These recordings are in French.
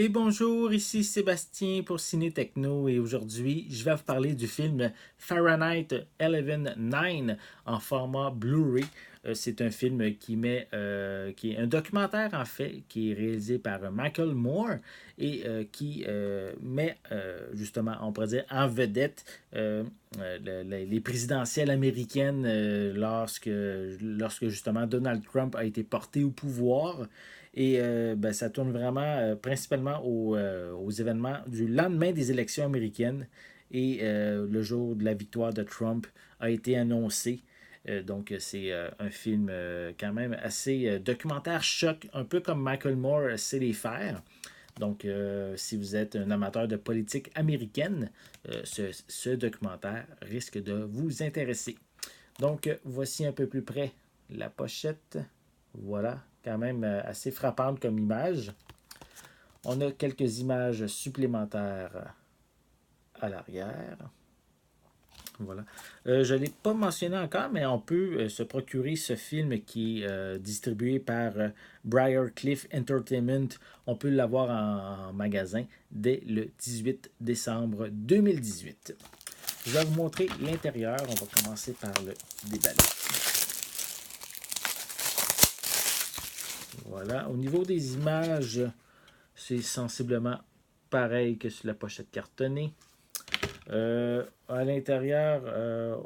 Et bonjour, ici Sébastien pour Ciné Techno et aujourd'hui, je vais vous parler du film Fahrenheit 11/9 en format Blu-ray. C'est un film qui est un documentaire en fait, qui est réalisé par Michael Moore et qui met justement, on pourrait dire, en vedette les présidentielles américaines lorsque justement Donald Trump a été porté au pouvoir. Et ben, ça tourne vraiment principalement aux événements du lendemain des élections américaines. Et le jour de la victoire de Trump a été annoncé. Donc, c'est un film quand même assez documentaire choc, un peu comme Michael Moore sait les faire. Donc, si vous êtes un amateur de politique américaine, ce documentaire risque de vous intéresser. Donc, voici un peu plus près la pochette. Voilà, quand même assez frappante comme image. On a quelques images supplémentaires à l'arrière. Voilà. Je ne l'ai pas mentionné encore, mais on peut se procurer ce film qui est distribué par Briarcliff Entertainment. On peut l'avoir en magasin dès le 18 décembre 2018. Je vais vous montrer l'intérieur. On va commencer par le déballer. Voilà. Au niveau des images, c'est sensiblement pareil que sur la pochette cartonnée. À l'intérieur,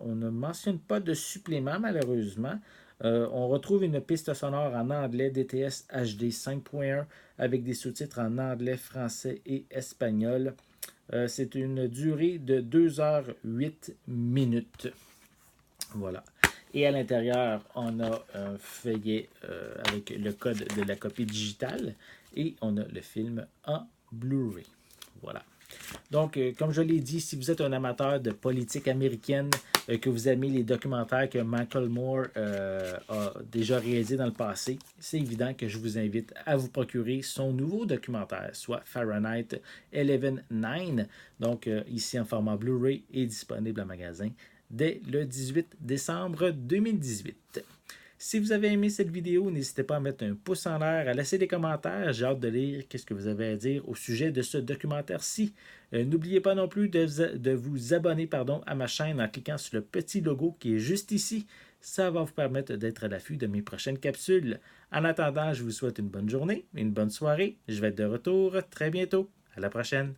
on ne mentionne pas de supplément, malheureusement. On retrouve une piste sonore en anglais DTS HD 5.1 avec des sous-titres en anglais, français et espagnol. C'est une durée de 2h08. Voilà. Et à l'intérieur, on a un feuillet avec le code de la copie digitale et on a le film en Blu-ray. Voilà. Donc, comme je l'ai dit, si vous êtes un amateur de politique américaine, que vous aimez les documentaires que Michael Moore a déjà réalisés dans le passé, c'est évident que je vous invite à vous procurer son nouveau documentaire, soit Fahrenheit 11/9. Donc, ici en format Blu-ray et disponible en magasin dès le 18 décembre 2018. Si vous avez aimé cette vidéo, n'hésitez pas à mettre un pouce en l'air, à laisser des commentaires. J'ai hâte de lire ce que vous avez à dire au sujet de ce documentaire-ci. N'oubliez pas non plus de vous abonner à ma chaîne en cliquant sur le petit logo qui est juste ici. Ça va vous permettre d'être à l'affût de mes prochaines capsules. En attendant, je vous souhaite une bonne journée, une bonne soirée. Je vais être de retour très bientôt. À la prochaine.